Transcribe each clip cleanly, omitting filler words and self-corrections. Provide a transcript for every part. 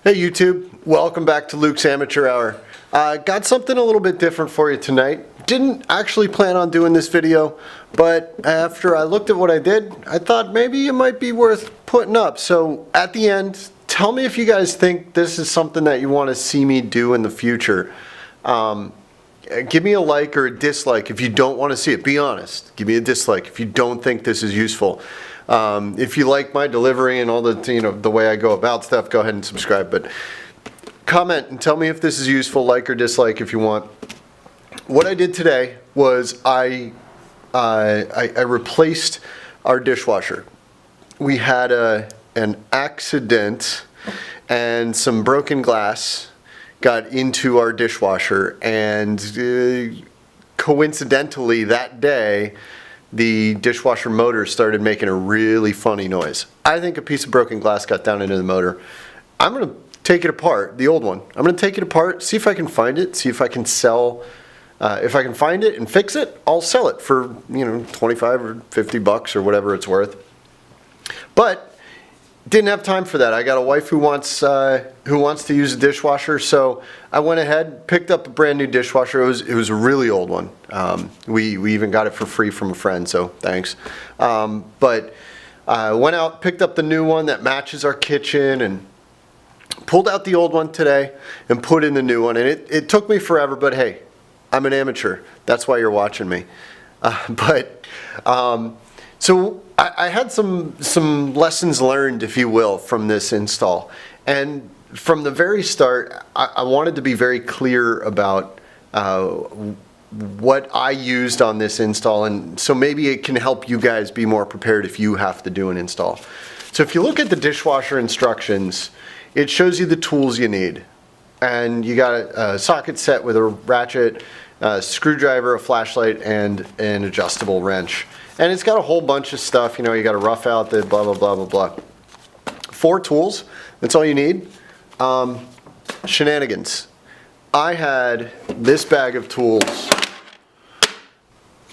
Hey YouTube, welcome back to Luke's Amateur Hour. Got something a little bit different for you tonight. Didn't actually plan on doing this video, but after I looked at what I did, I thought maybe it might be worth putting up. So at the end, tell me if you guys think this is something that you want to see me do in the future. Give me a like or a dislike if you don't want to see it. Be honest. Give me a dislike if you don't think this is useful. If you like my delivery and all the way I go about stuff, go ahead and subscribe. But comment and tell me if this is useful, like or dislike if you want. What I did today was I replaced our dishwasher. We had an accident and some broken glass got into our dishwasher, and coincidentally that day the dishwasher motor started making a really funny noise. I think a piece of broken glass got down into the motor. I'm going to take it apart, the old one. I'm going to take it apart, see if I can find it, see if I can sell. If I can find it and fix it, I'll sell it for 25 or 50 bucks or whatever it's worth. But didn't have time for that. I got a wife who wants to use a dishwasher, so I went ahead, picked up a brand new dishwasher. It was a really old one. We even got it for free from a friend, so thanks. But went out, picked up the new one that matches our kitchen, and pulled out the old one today and put in the new one. And it took me forever, but hey, I'm an amateur. That's why you're watching me. So I had some lessons learned, if you will, from this install. And from the very start, I wanted to be very clear about what I used on this install, and so maybe it can help you guys be more prepared if you have to do an install. So if you look at the dishwasher instructions, it shows you the tools you need. And you got a socket set with a ratchet, a screwdriver, a flashlight, and an adjustable wrench. And it's got a whole bunch of stuff, you got to rough out the blah, blah, blah, blah, blah. 4 tools, that's all you need. Shenanigans. I had this bag of tools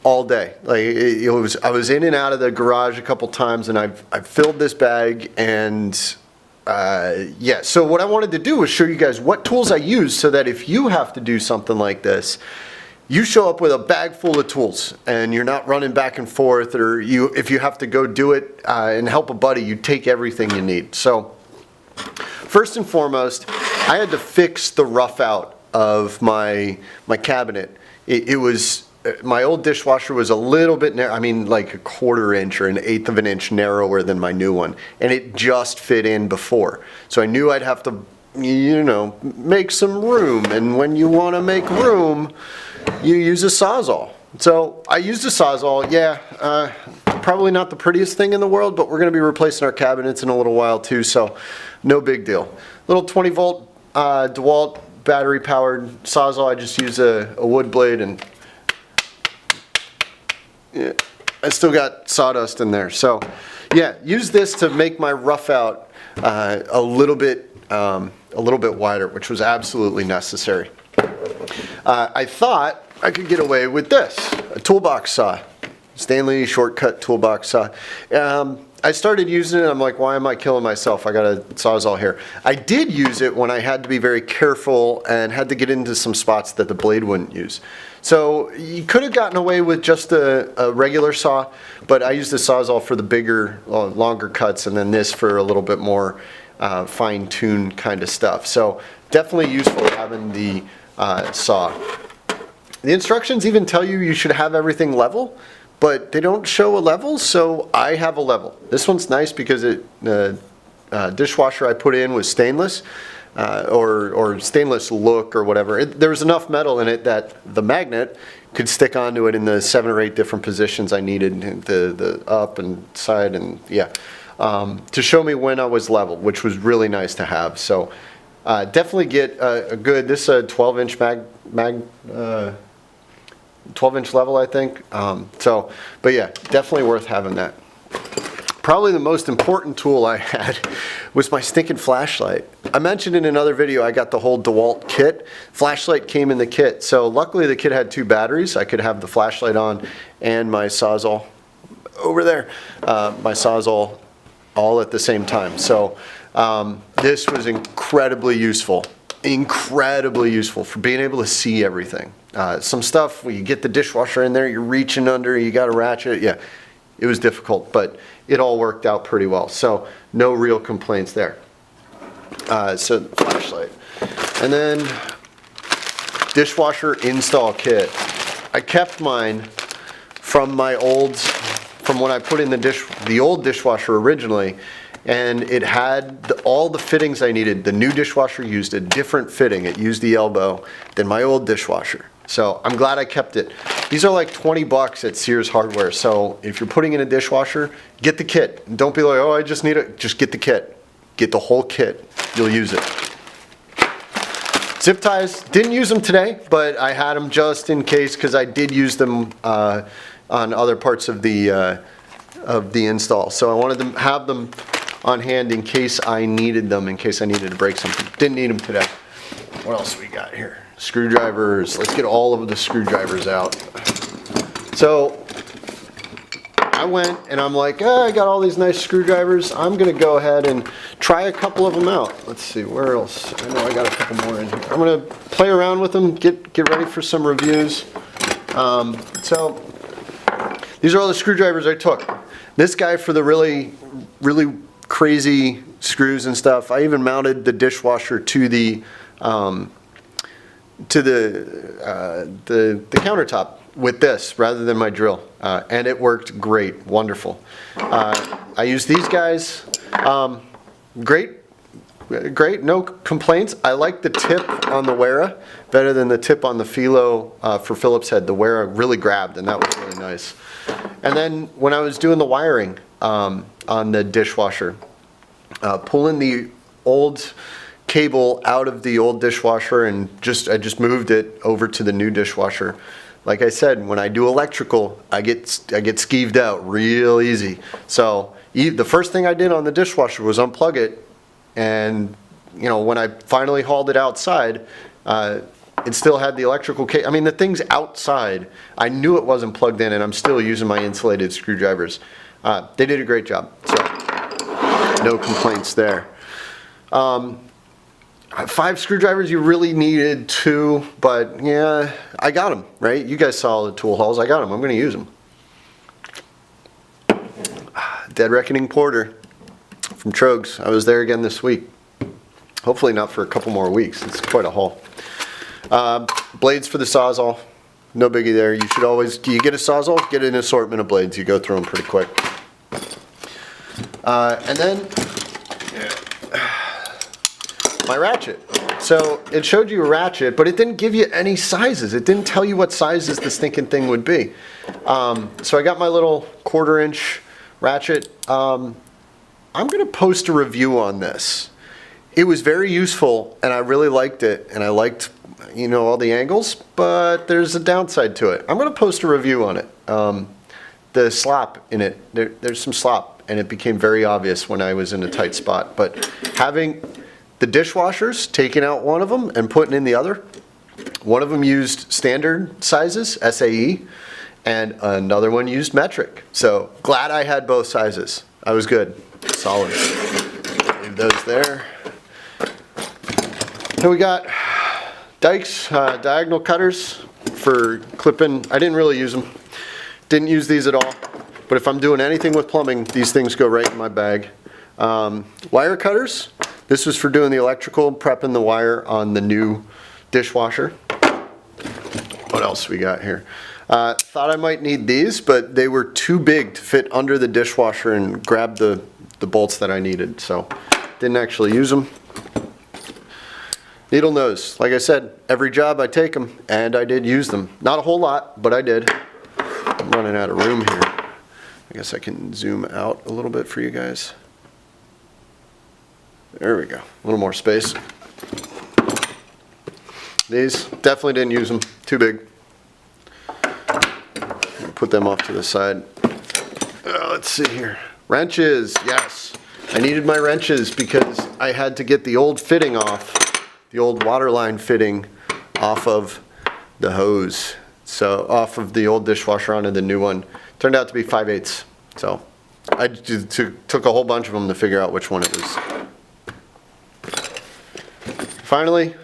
all day. I was in and out of the garage a couple times, and I've filled this bag, and yeah. So what I wanted to do was show you guys what tools I use, so that if you have to do something like this, you show up with a bag full of tools and you're not running back and forth, or if you have to go do it and help a buddy, you take everything you need. So first and foremost, I had to fix the rough out of my cabinet. It was, my old dishwasher was a little bit narrow, I mean like a 1/4 inch or an 1/8 of an inch narrower than my new one, and it just fit in before. So I knew I'd have to, make some room, and when you want to make room, you use a Sawzall. So I used a Sawzall. Yeah, probably not the prettiest thing in the world, but we're going to be replacing our cabinets in a little while too, so no big deal. Little 20 volt DeWalt battery powered Sawzall. I just use a wood blade, and yeah, I still got sawdust in there. So yeah, use this to make my rough out a little bit wider, which was absolutely necessary. I thought I could get away with this, a toolbox saw, Stanley shortcut toolbox saw. I started using it, I'm like, why am I killing myself? I got a Sawzall here. I did use it when I had to be very careful and had to get into some spots that the blade wouldn't use. So you could have gotten away with just a regular saw, but I used the Sawzall for the bigger, longer cuts, and then this for a little bit more fine-tuned kind of stuff. So definitely useful having the saw. The instructions even tell you should have everything level, but they don't show a level, so I have a level. This one's nice because the dishwasher I put in was stainless, or stainless look or whatever. There was enough metal in it that the magnet could stick onto it in the 7 or 8 different positions I needed, the up and side, and yeah, to show me when I was level, which was really nice to have. So definitely get a good, this is a 12-inch 12-inch level, I think. But yeah, definitely worth having that. Probably the most important tool I had was my stinking flashlight. I mentioned in another video I got the whole DeWalt kit. Flashlight came in the kit, so luckily the kit had 2 batteries. I could have the flashlight on and my Sawzall over there, my Sawzall all at the same time. So This was incredibly useful for being able to see everything. Some stuff, when you get the dishwasher in there, you're reaching under, you got to ratchet. Yeah, it was difficult, but it all worked out pretty well. So no real complaints there. So flashlight. And then dishwasher install kit. I kept mine from when I put in the old dishwasher originally, and it had all the fittings I needed. The new dishwasher used a different fitting. It used the elbow than my old dishwasher. So I'm glad I kept it. These are like 20 bucks at Sears Hardware. So if you're putting in a dishwasher, get the kit. And don't be like, oh, I just need it. Just get the kit. Get the whole kit. You'll use it. Zip ties, didn't use them today, but I had them just in case because I did use them on other parts of the install. So I wanted to have them on hand in case I needed them, in case I needed to break something. Didn't need them today. What else we got here? Screwdrivers. Let's get all of the screwdrivers out. So I went and I'm like, oh, I got all these nice screwdrivers. I'm going to go ahead and try a couple of them out. Let's see, where else? I know I got a couple more in here. I'm going to play around with them, get ready for some reviews. So these are all the screwdrivers I took. This guy for the really crazy screws and stuff. I even mounted the dishwasher to the countertop with this rather than my drill, and it worked great, wonderful. I use these guys, great, no complaints. I like the tip on the Wera better than the tip on the Philo for Phillips head. The Wera really grabbed, and that was really nice. And then when I was doing the wiring on the dishwasher, pulling the old cable out of the old dishwasher and I just moved it over to the new dishwasher. Like I said, when I do electrical, I get skeeved out real easy. So the first thing I did on the dishwasher was unplug it, and when I finally hauled it outside, it still had the electrical cable. I mean, the thing's outside. I knew it wasn't plugged in, and I'm still using my insulated screwdrivers. They did a great job, so no complaints there. 5 screwdrivers, you really needed 2, but yeah, I got them, right? You guys saw the tool hauls, I got them, I'm going to use them. Dead Reckoning Porter from Trogs. I was there again this week. Hopefully not for a couple more weeks, it's quite a haul. Blades for the Sawzall, no biggie there. You should always, you get a Sawzall, get an assortment of blades, you go through them pretty quick. And then my ratchet. So it showed you a ratchet, but it didn't give you any sizes. It didn't tell you what sizes the stinking thing would be. So I got my little 1/4 inch ratchet. I'm going to post a review on this. It was very useful, and I really liked it, and I liked all the angles, but there's a downside to it. I'm going to post a review on it. The slop in it, there's some slop, and it became very obvious when I was in a tight spot. But having the dishwashers, taking out one of them and putting in the other, one of them used standard sizes, SAE, and another one used metric. So glad I had both sizes. I was good, solid. Leave those there. Then we got Dykes diagonal cutters for clipping. I didn't really use them. Didn't use these at all. But if I'm doing anything with plumbing, these things go right in my bag. Wire cutters. This was for doing the electrical, prepping the wire on the new dishwasher. What else we got here? Thought I might need these, but they were too big to fit under the dishwasher and grab the bolts that I needed, so didn't actually use them. Needle nose. Like I said, every job I take them, and I did use them. Not a whole lot, but I did. I'm running out of room here. I guess I can zoom out a little bit for you guys. There we go, a little more space. These, definitely didn't use them, too big. Put them off to the side. Let's see here. Wrenches, yes. I needed my wrenches because I had to get the old fitting off, the old waterline fitting off of the hose. So off of the old dishwasher onto the new one. Turned out to be 5/8. So I took a whole bunch of them to figure out which one it was. finally,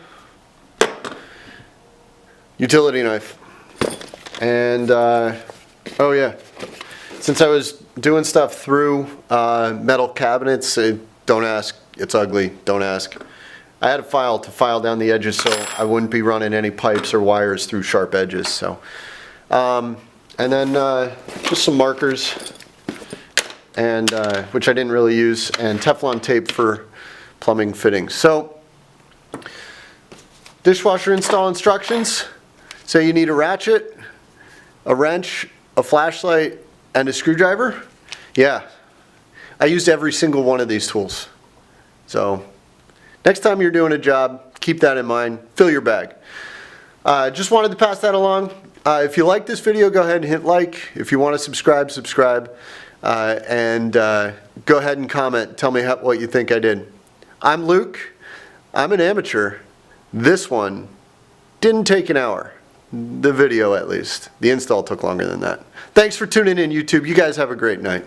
utility knife. And, oh yeah, since I was doing stuff through metal cabinets, don't ask, it's ugly, don't ask. I had a file to file down the edges so I wouldn't be running any pipes or wires through sharp edges. So, and then just some markers, and which I didn't really use, and Teflon tape for plumbing fittings. So, dishwasher install instructions. So you need a ratchet, a wrench, a flashlight, and a screwdriver. Yeah, I used every single one of these tools. So next time you're doing a job, keep that in mind. Fill your bag. Just wanted to pass that along. If you like this video, go ahead and hit like. If you want to subscribe, subscribe. And go ahead and comment. Tell me what you think I did. I'm Luke. I'm an amateur. This one didn't take an hour. The video, at least. The install took longer than that. Thanks for tuning in, YouTube. You guys have a great night.